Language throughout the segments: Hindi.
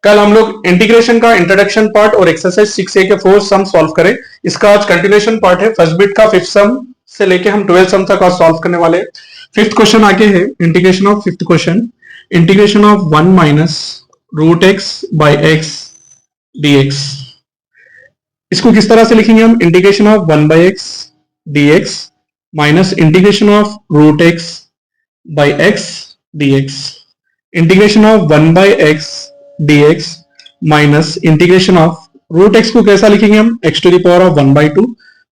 कल हम लोग इंटीग्रेशन का इंट्रोडक्शन पार्ट और एक्सरसाइज 6A के 4 सम सॉल्व करें। इसका आज कंटिन्यूएशन पार्ट है। फर्स्ट बिट का 5th सम से लेके हम 12th सम तक आज सॉल्व करने वाले हैं। 5th क्वेश्चन आगे है। Integration of 5th question, integration of 1 minus root x by x dx। इसको किस तरह से लिखेंगे हम? Integration of 1 by x dx minus integration of root x by x dx। Integration of 1 by x dx minus integration of root x को कैसा लिखेंगे हम? x to the power of 1 by 2,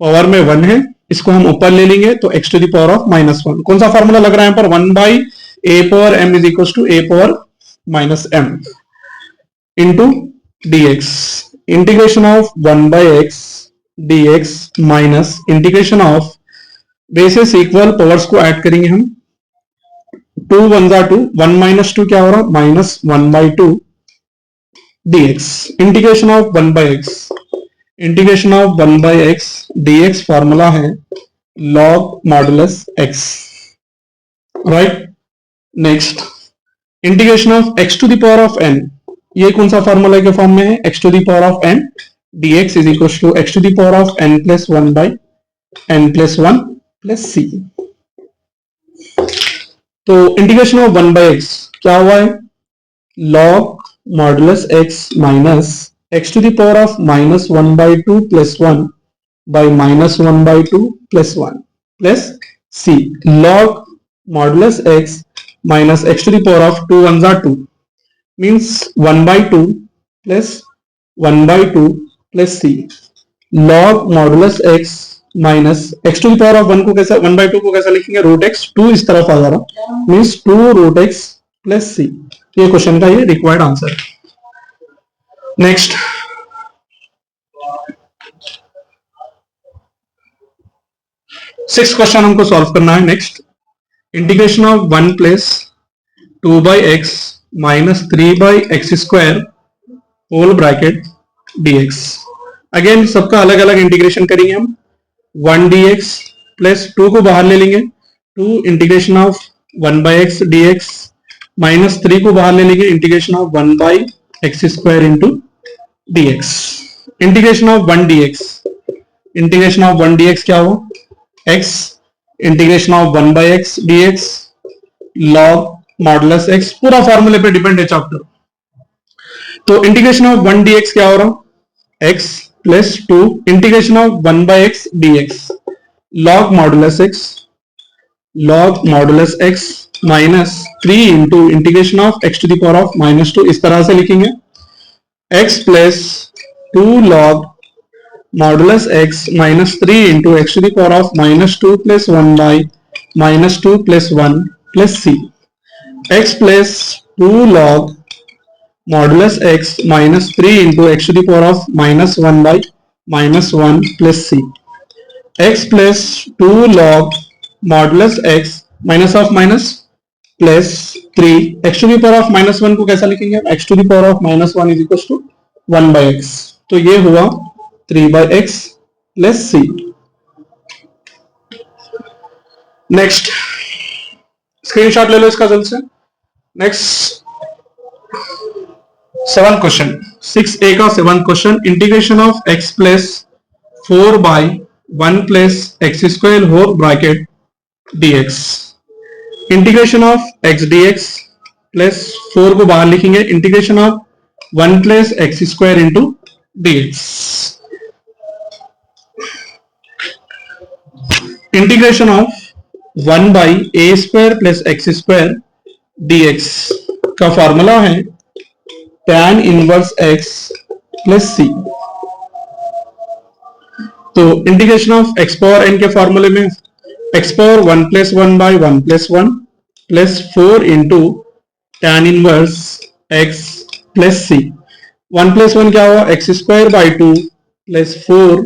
power में 1 है, इसको हम ऊपर ले लेंगे तो x to the power of minus 1। कौन सा फॉर्मूला लग रहा है यहाँ पर? 1 by a power m is equal to a power minus m into dx। Integration of 1 by x dx minus integration of basis equal powers को ऐड करेंगे हम। 2 1 जा 2, 1 माइनस 2 क्या हो रहा? Minus 1 by 2 dx। Integration of 1 by x, integration of 1 by x dx formula है log modulus x, right. Next integration of x to the power of n, ये कौन सा फॉर्मूला के फॉर्म में है? x to the power of n dx is equal to x to the power of n plus 1 by n plus 1 plus c। तो इंटीग्रेशन ऑफ 1 बाई एक्स क्या हुआ है? log modulus x minus x to the power of minus 1 by 2 plus 1 by minus 1 by 2 plus 1 plus c। log modulus x minus x to the power of 2 1 जा 2 means 1 by 2 plus 1 by 2 plus c। log modulus x minus x to the power of 1 को कैसा, 1 बाई 2 को कैसा लिखेंगे? रूट एक्स, 2 इस तरफ आ जा रहा means 2 root x plus c। ये क्वेश्चन का ये रिक्वायर्ड आंसर है। नेक्स्ट सिक्स क्वेश्चन हमको सॉल्व करना है। Next integration of 1 plus 2 by x minus 3 by x square whole bracket dx। Again सबका अलग अलग इंटीग्रेशन करेंगे हम। 1 dx प्लस 2 को बाहर ले लेंगे, 2 integration of 1 by x dx minus 3 को बाहर ले लेंगे, integration of 1 by x square into dx। Integration of 1 dx, integration of 1 dx क्या हो? x integration of 1 by x dx log modulus x, पूरा फॉर्मूले पे डिपेंड है चैप्टर। तो इंटीग्रेशन ऑफ 1 dx क्या हो रहा? x plus 2 integration of 1 by x dx log modulus x, log modulus x minus 3 into integration of x to the power of minus 2, इस तरह से लिखेंगे x plus 2 log modulus x minus 3 into x to the power of minus 2 plus 1 by minus 2 plus 1 plus c। x plus 2 log modulus x minus 3 into x to the power of minus 1 by minus 1 plus c। x plus 2 log modulus x minus of minus plus 3 x to the power of minus 1 को कैसा लिखेंगे? x to the power of minus 1 is equal to 1 by x। तो ये हुआ 3 by x plus c। Next screenshot ले लो इसका जल्द से। नेक्स्ट 7 क्वेश्चन, 6A का 7 question, integration of x plus 4 by 1 plus x square whole bracket dx। Integration of x dx plus 4 को बाहर लिखेंगे, integration of 1 plus x square into dx। Integration of 1 by a square plus x square dx का फॉर्मूला है tan inverse x plus c। तो integration of x power n के फॉर्मूले में x power 1 plus 1 by 1 plus 1 plus 4 into tan inverse x plus c। 1 plus 1 क्या हुआ? X square by 2 plus 4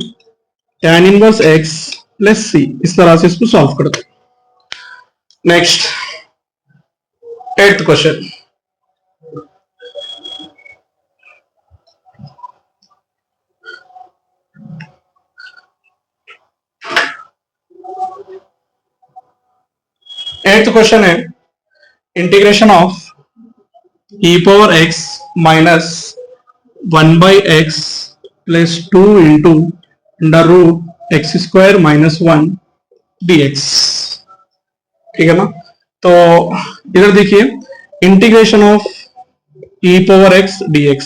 tan inverse x plus c। इस तरह से इसको सॉल्व करते हैं। Next 8th question, eighth question है integration of e power x minus 1/x plus 2 into under root x square minus 1 dx। ठीक है ना। तो इधर देखिए, integration of e power x dx,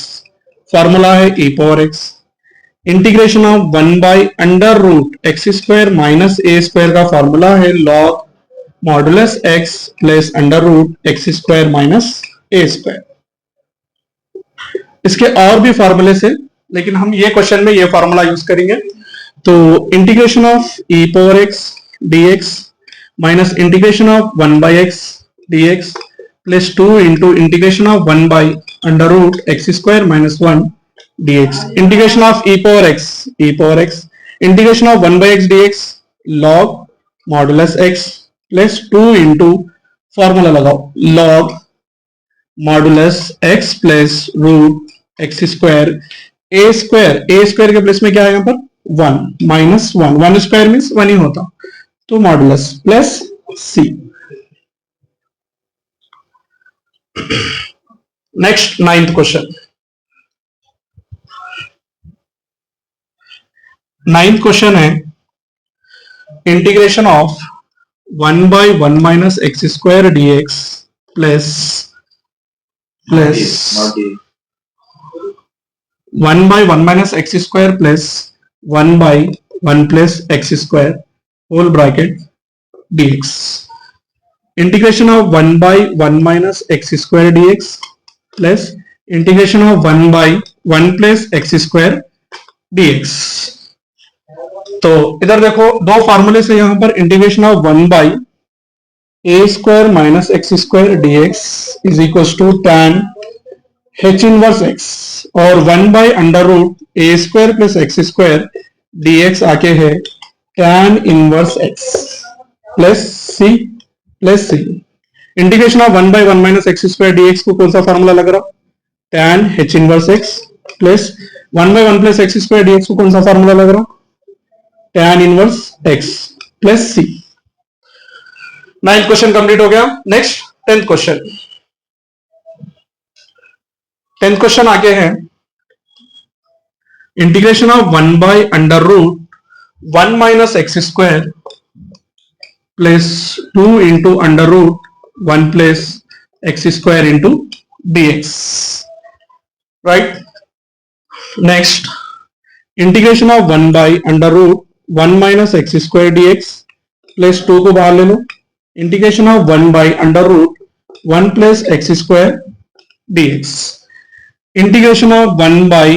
formula है e power x। Integration of 1 by under root x square minus a square का फॉर्मूला है log modulus x plus under root x square minus a square. इसके और भी फॉर्मूले से, लेकिन हम ये क्वेश्चन में ये फॉर्मूला यूज करेंगे। तो integration of e power x dx minus integration of 1 by x dx plus 2 into integration of 1 by under root x square minus 1 dx। Integration of e power x integration of 1 by x dx log modulus x plus 2 into formula लगाओ log modulus x plus root x square a square के प्लेस में क्या है यहाँ पर 1 माइनस 1 स्क्वायर मीन्स 1 ही होता, तो modulus plus c। Next ninth question. Ninth question है integration of 1 by 1 minus x square dx plus 1 by 1 minus x square plus 1 by 1 plus x square whole bracket dx। Integration of 1 by 1 minus x square dx plus integration of 1 by 1 plus x square dx। तो इधर देखो दो फार्मूले से यहां पर integration of 1 by a square minus x square dx is equal to tan h inverse x और 1 by under root a square plus x square dx आके है tan inverse x plus c। Integration of 1 by 1 minus x square dx को कौन सा फार्मूला लग रहा, tan h inverse x plus 1 by 1 plus x square dx को कौन सा फार्मूला लग रहा, tan inverse x plus c। Ninth question complete हो गया। Next tenth question. Tenth question आगे है integration of 1 by under root 1 minus x square plus 2 into under root 1 plus x square into dx। Right. Next integration of 1 by under root 1 minus x square dx plus 2 को बाहर ले लो, integration of 1 by under root 1 plus x square dx। Integration of 1 by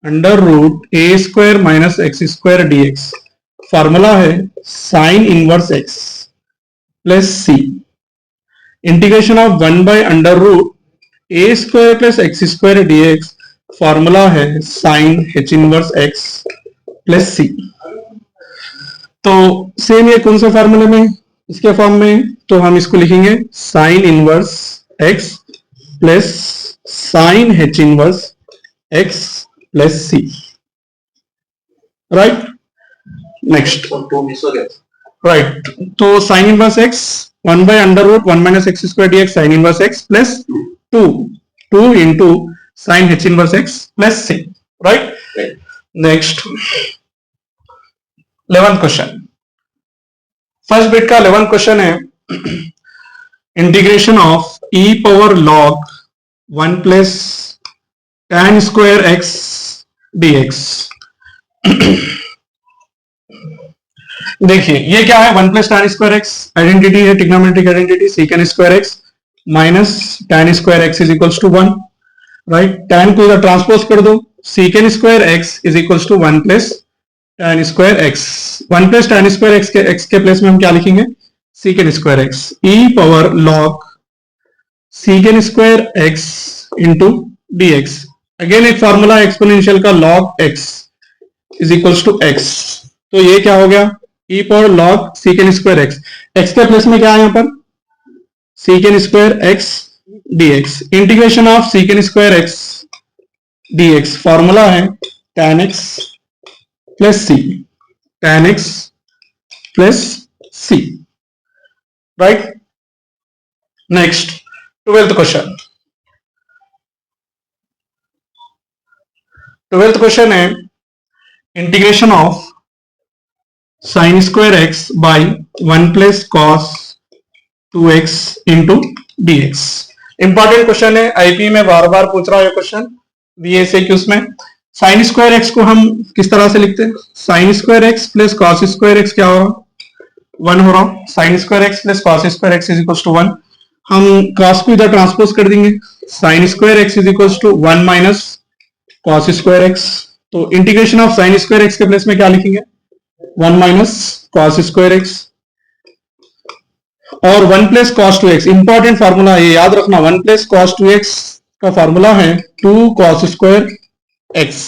under root a square minus x square dx, formula है sine inverse x plus c। Integration of 1 by under root a square plus x square dx, formula है sine h inverse x plus c। तो सेम ये कौन सा फॉर्मूले में, इसके फॉर्म में, तो हम इसको लिखेंगे sine inverse x plus sine h inverse x plus c। Right. Next right, तो sine inverse x 1 by under root 1 minus x square dx sine inverse x plus 2 into sine h inverse x plus c। Right. Next 11th question. First bit का 11th क्वेश्चन है integration of e power log 1 plus tan square x dx। देखिए ये क्या है, 1 plus tan square x identity है, trigonometric identity secant square x minus tan square x is equals to 1। Right. tan को इधर ट्रांसपोज कर दो, secant square x is equals to 1 plus tan square x। 1 plus tan square x के प्लेस में हम क्या लिखेंगे, secant square x e power log secant square x into dx। Again एक फॉर्मूला एक्सपोनेंशियल का log x is equals to x। तो ये क्या हो गया, e power log secant square x, x के प्लेस में क्या है यहाँ पर secant square x dx। Integration of secant square x dx, formula है tan x plus c, tan x plus c। Right. Next 12th question. 12th question है integration of sine square x by 1 plus cos 2x into dx। Important question है, आईपी में बार बार पूछ रहा है क्वेश्चन बीएसएक्यूज में। साइन स्क्वायर एक्स को हम किस तरह से लिखते हैं? Sine square x plus cos square x क्या हो रहा? 1 हो रहा। Sine square x plus cos square x is equal to 1। हम कॉस को इधर ट्रांसपोज कर देंगे, sine square x is equal to 1 minus cos square x. तो integration of sine square x के प्लेस में क्या लिखेंगे? 1 माइनस कॉस स्क्वायर एक्स और 1 plus cos 2x। Important formula ये याद रखना, 1 प्लस कॉस 2x का फार्मूला है 2 cos square x,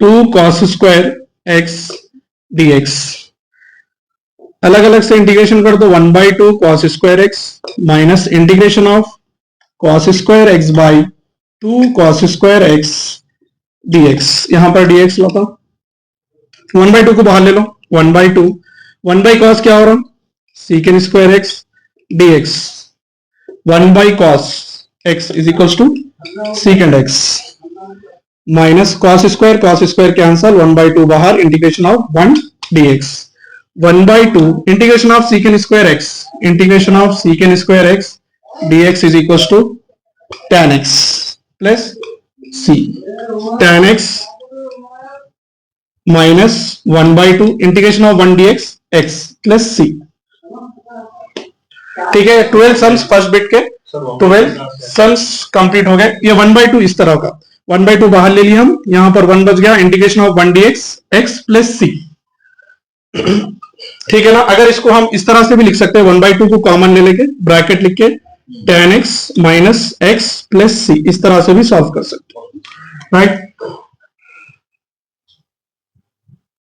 2 cos square x dx। अलग अलग से इंटीग्रेशन कर दो, 1/2 cos square x minus integration of cos square x by 2 cos square x dx। यहां पर dx लाता, 1/2 को बाहर ले लो, 1/2 1 बाई कॉस क्या हो रहा? Secant square x dx। 1 by cos x is equal to secant x minus cos square cancel, 1/2 बाहर, integration of 1 dx। 1/2 integration of secant square x dx is equal to tan x plus c, tan x minus 1/2 integration of 1 dx x plus c। ठीक है, 12 सम्स फर्स्ट बिट के 12 सम्स कंप्लीट हो गए। ये 1/2 इस तरह का, 1/2 बाहर ले लिया हम, यहां पर 1 बच गया, integration of 1 dx x plus c। ठीक है ना। अगर इसको हम इस तरह से भी लिख सकते हैं, 1/2 को कॉमन ले लेके ब्रैकेट लिख के tan x minus x plus c, इस तरह से भी सॉल्व कर सकते हैं, राइट।